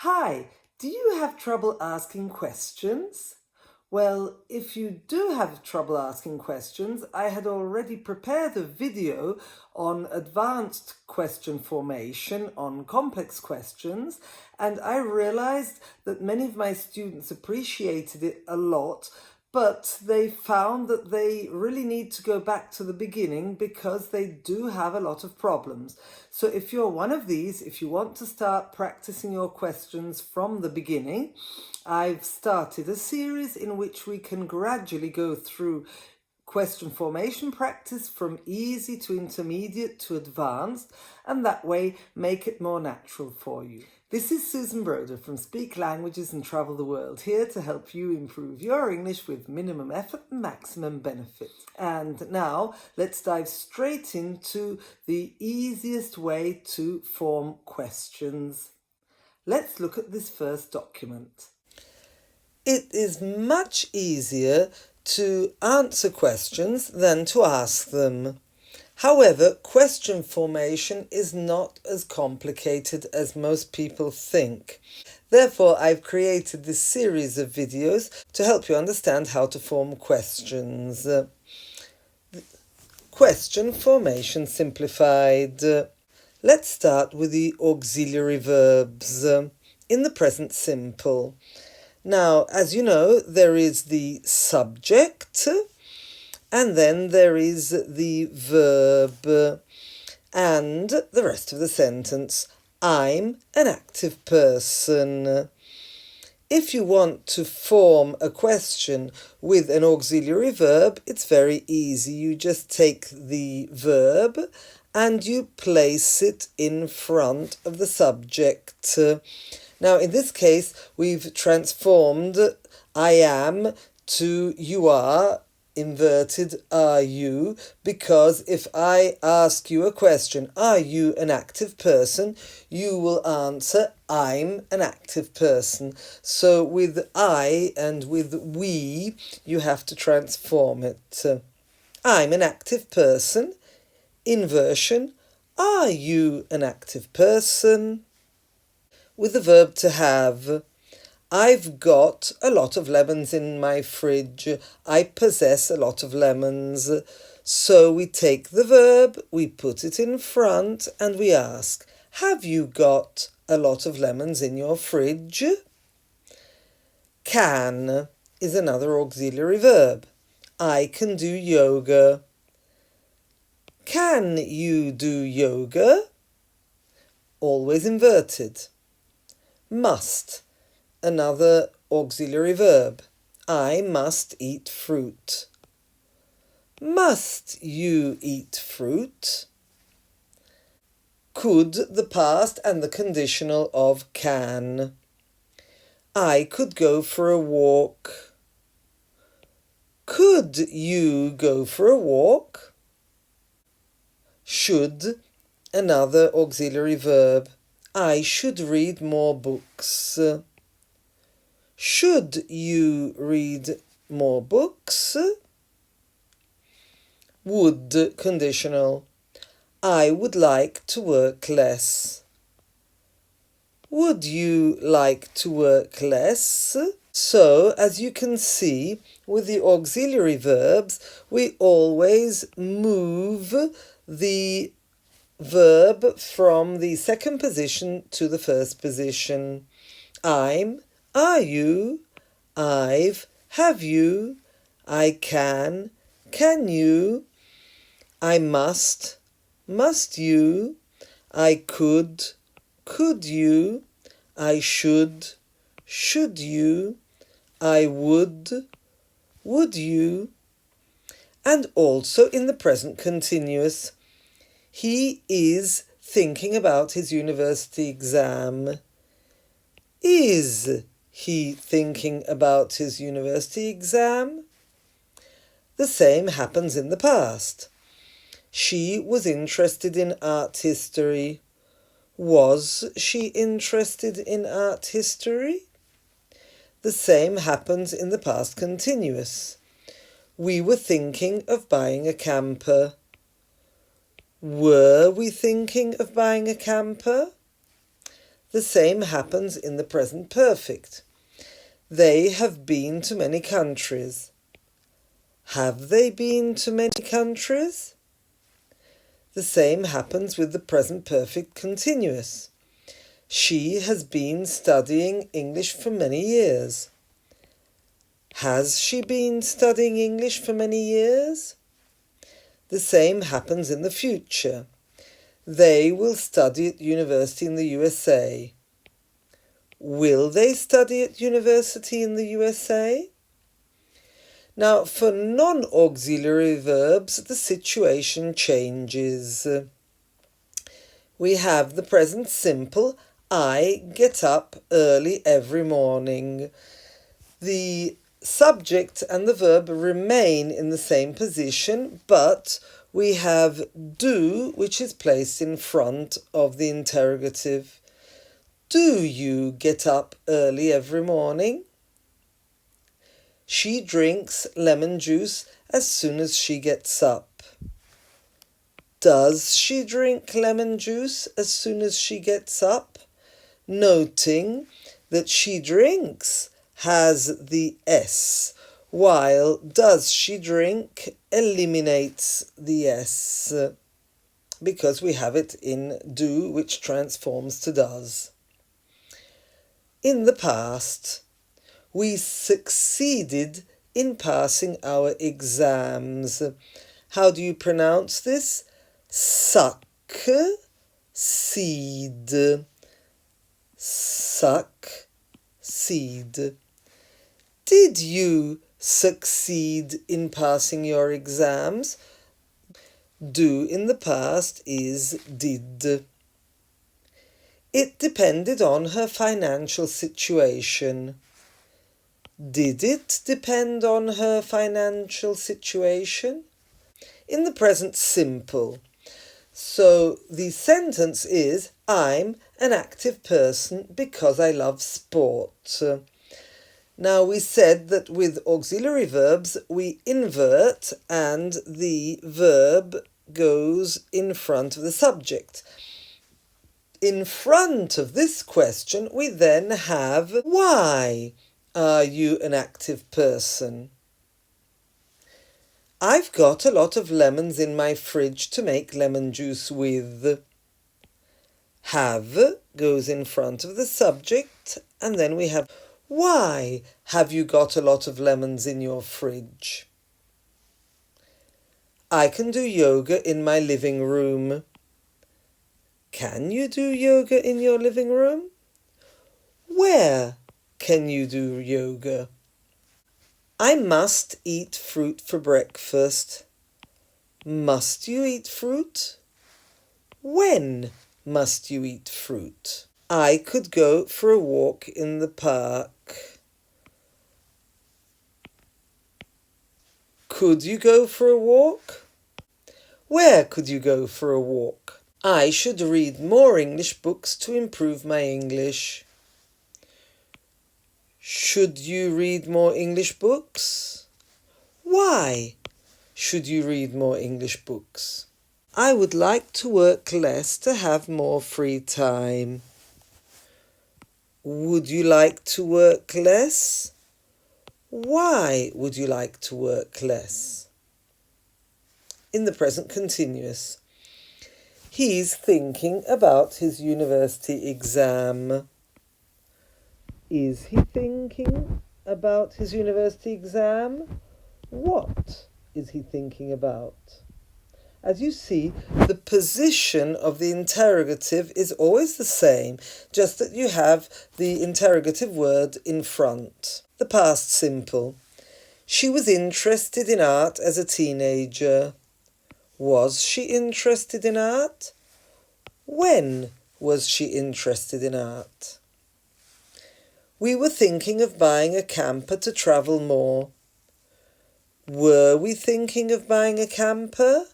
Hi, do you have trouble asking questions? Well, if you do have trouble asking questions, I had already prepared a video on advanced question formation on complex questions, and I realized that many of my students appreciated it a lot, but they found that they really need to go back to the beginning because they do have a lot of problems. So if you're one of these, if you want to start practicing your questions from the beginning, I've started a series in which we can gradually go through question formation practice from easy to intermediate to advanced, and that way make it more natural for you. This is Susan Broder from Speak Languages and Travel the World, here to help you improve your English with minimum effort and maximum benefit. And now let's dive straight into the easiest way to form questions. Let's look at this first document. It is much easier to answer questions than to ask them. However, question formation is not as complicated as most people think. Therefore, I've created this series of videos to help you understand how to form questions. Question formation simplified. Let's start with the auxiliary verbs in the present simple. Now, as you know, there is the subject, and then there is the verb, and the rest of the sentence. I'm an active person. If you want to form a question with an auxiliary verb, it's very easy. You just take the verb and you place it in front of the subject. Now, in this case, we've transformed I am to you are, inverted are you, because if I ask you a question, are you an active person, you will answer, I'm an active person. So with I and with we, you have to transform it. I'm an active person. Inversion, are you an active person? With the verb to have, I've got a lot of lemons in my fridge. I possess a lot of lemons. So we take the verb, we put it in front, and we ask, have you got a lot of lemons in your fridge? Can is another auxiliary verb. I can do yoga. Can you do yoga? Always inverted. Must, another auxiliary verb. I must eat fruit. Must you eat fruit? Could, the past and the conditional of can. I could go for a walk. Could you go for a walk? Should, another auxiliary verb. I should read more books. Should you read more books? Would, conditional. I would like to work less. Would you like to work less? So, as you can see, with the auxiliary verbs, we always move the verb from the second position to the first position. I'm, are you, I've, have you, I can you, I must you, I could you, I should you, I would you, and also in the present continuous. He is thinking about his university exam. Is he thinking about his university exam? The same happens in the past. She was interested in art history. Was she interested in art history? The same happens in the past continuous. We were thinking of buying a camper. Were we thinking of buying a camper? The same happens in the present perfect. They have been to many countries. Have they been to many countries? The same happens with the present perfect continuous. She has been studying English for many years. Has she been studying English for many years? The same happens in the future. They will study at university in the USA. Will they study at university in the USA? Now, for non-auxiliary verbs, the situation changes. We have the present simple, I get up early every morning. The subject and the verb remain in the same position, but we have do, which is placed in front of the interrogative. Do you get up early every morning? She drinks lemon juice as soon as she gets up. Does she drink lemon juice as soon as she gets up? Noting that she drinks has the S, while does she drink eliminates the S, because we have it in do, which transforms to does. In the past, we succeeded in passing our exams. How do you pronounce this? Suck, seed. Suck, seed. Did you succeed in passing your exams? Do in the past is did. It depended on her financial situation. Did it depend on her financial situation? In the present simple. So the sentence is, I'm an active person because I love sport. Now we said that with auxiliary verbs we invert and the verb goes in front of the subject. In front of this question we then have, why are you an active person? I've got a lot of lemons in my fridge to make lemon juice with. Have goes in front of the subject, and then we have, why have you got a lot of lemons in your fridge? I can do yoga in my living room. Can you do yoga in your living room? Where can you do yoga? I must eat fruit for breakfast. Must you eat fruit? When must you eat fruit? I could go for a walk in the park. Could you go for a walk? Where could you go for a walk? I should read more English books to improve my English. Should you read more English books? Why should you read more English books? I would like to work less to have more free time. Would you like to work less? Why would you like to work less? In the present continuous. He's thinking about his university exam. Is he thinking about his university exam? What is he thinking about? As you see, the position of the interrogative is always the same, just that you have the interrogative word in front. The past simple. She was interested in art as a teenager. Was she interested in art? When was she interested in art? We were thinking of buying a camper to travel more. Were we thinking of buying a camper?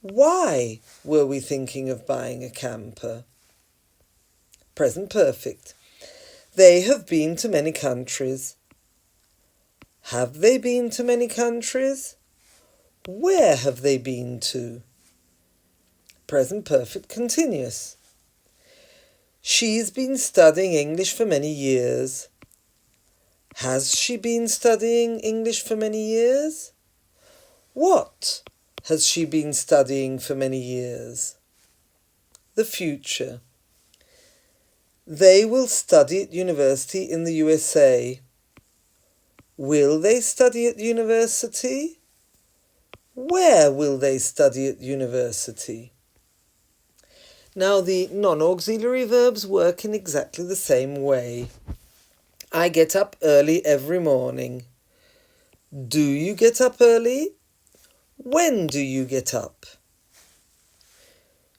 Why were we thinking of buying a camper? Present perfect. They have been to many countries. Have they been to many countries? Where have they been to? Present perfect continuous. She's been studying English for many years. Has she been studying English for many years? What has she been studying for many years? The future. They will study at university in the USA. Will they study at university? Where will they study at university? Now, the non-auxiliary verbs work in exactly the same way. I get up early every morning. Do you get up early? When do you get up?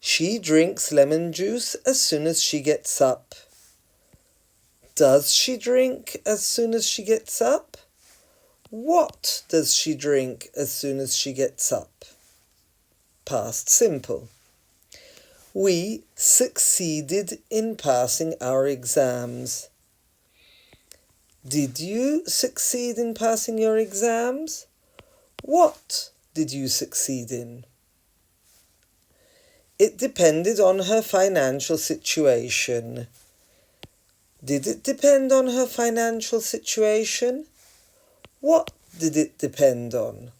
She drinks lemon juice as soon as she gets up. Does she drink as soon as she gets up? What does she drink as soon as she gets up? Past simple. We succeeded in passing our exams. Did you succeed in passing your exams? What did you succeed in? It depended on her financial situation. Did it depend on her financial situation? What did it depend on?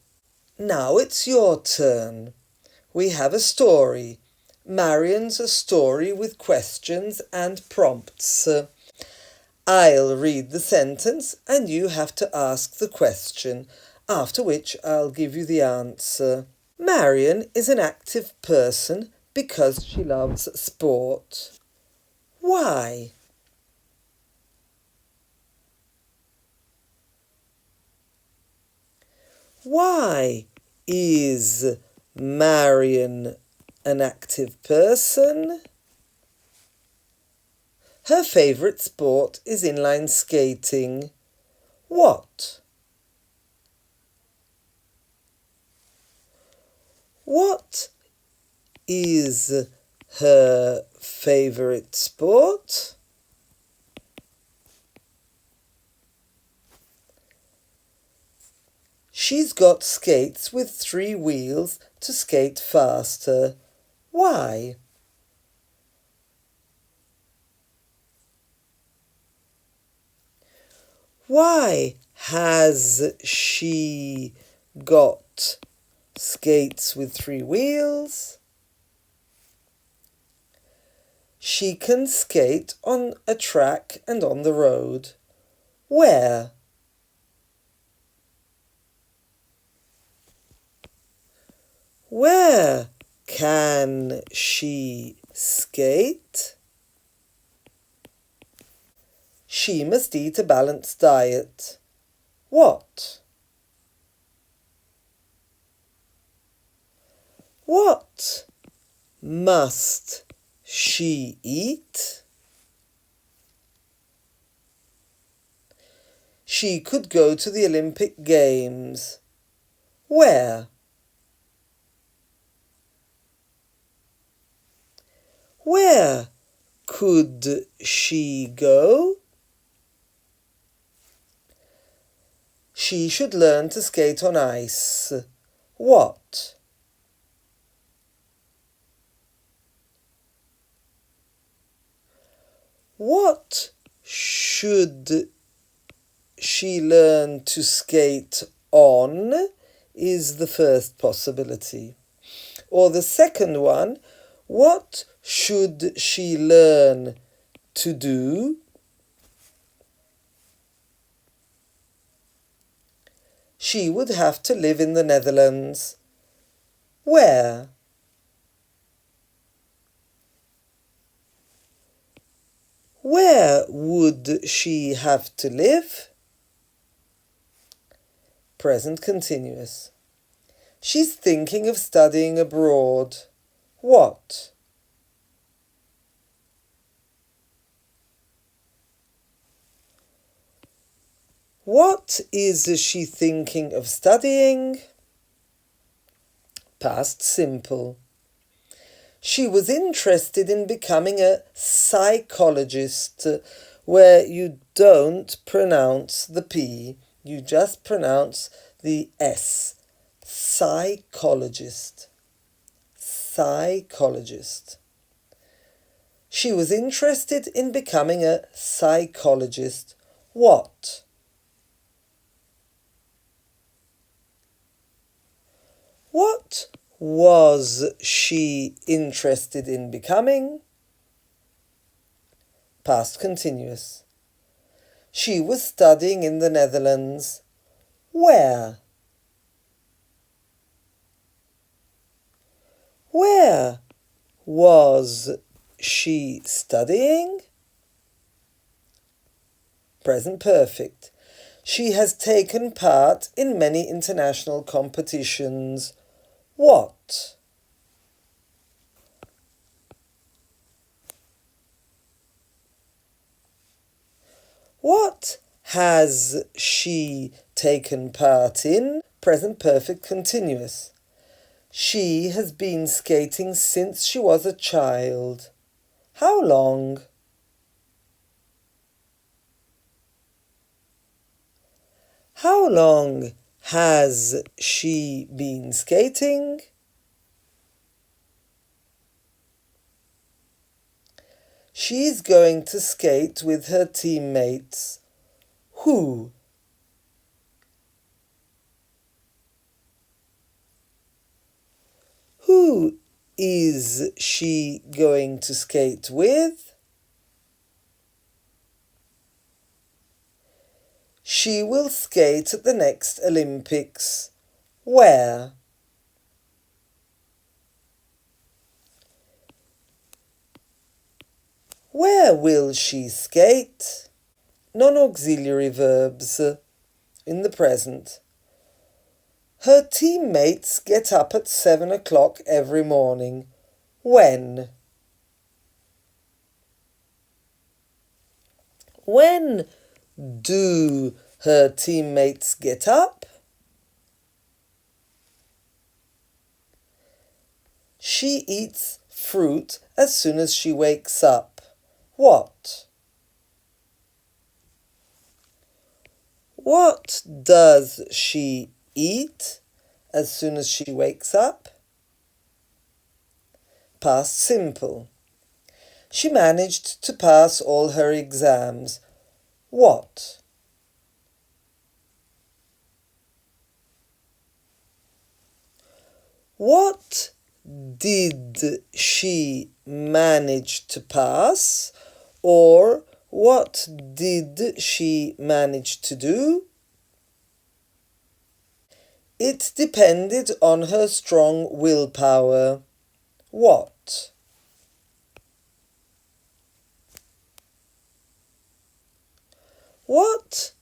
Now it's your turn. We have a story. Marion's a story with questions and prompts. I'll read the sentence and you have to ask the question, after which I'll give you the answer. Marion is an active person because she loves sport. Why? Why is Marion an active person? Her favourite sport is inline skating. What? What is her favourite sport? She's got skates with 3 wheels to skate faster. Why? Why has she got skates with 3 wheels? She can skate on a track and on the road. Where? Where can she skate? She must eat a balanced diet. What? What must she eat? She could go to the Olympic Games. Where? Where could she go? She should learn to skate on ice. What? What should she learn to skate on is the first possibility. Or the second one, what should she learn to do? She would have to live in the Netherlands. Where? Where would she have to live? Present continuous. She's thinking of studying abroad. What? What is she thinking of studying? Past simple. She was interested in becoming a psychologist, where you don't pronounce the P, you just pronounce the S. Psychologist. Psychologist. She was interested in becoming a psychologist. What? What was she interested in becoming? Past continuous. She was studying in the Netherlands. Where? Where was she studying? Present perfect. She has taken part in many international competitions. What? What has she taken part in? Present perfect continuous. She has been skating since she was a child. How long? How long has she been skating? She's going to skate with her teammates. Who? Who is she going to skate with? She will skate at the next Olympics. Where? Where will she skate? Non-auxiliary verbs in the present. Her teammates get up at 7 o'clock every morning. When? When do her teammates get up? She eats fruit as soon as she wakes up. What? What does she eat as soon as she wakes up? Past simple. She managed to pass all her exams. What? What did she manage to pass? Or what did she manage to do? It depended on her strong willpower. What? What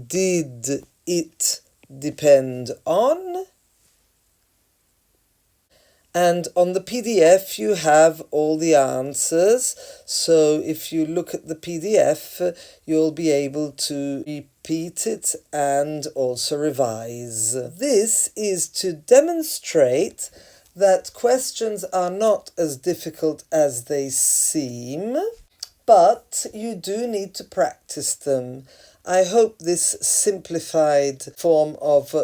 did it depend on? And on the PDF you have all the answers, so if you look at the PDF you'll be able to repeat it and also revise. This is to demonstrate that questions are not as difficult as they seem, but you do need to practice them. I hope this simplified form of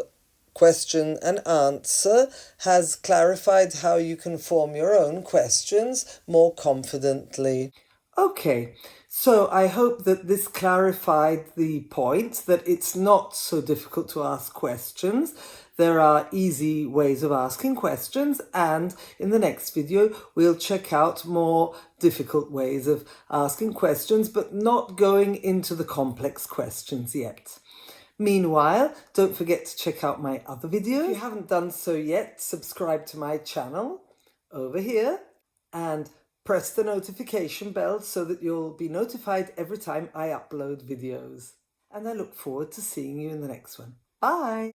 question and answer has clarified how you can form your own questions more confidently. Okay, so I hope that this clarified the point that it's not so difficult to ask questions. There are easy ways of asking questions, and in the next video we'll check out more difficult ways of asking questions, but not going into the complex questions yet. Meanwhile, don't forget to check out my other videos. If you haven't done so yet, subscribe to my channel over here and press the notification bell so that you'll be notified every time I upload videos. And I look forward to seeing you in the next one. Bye!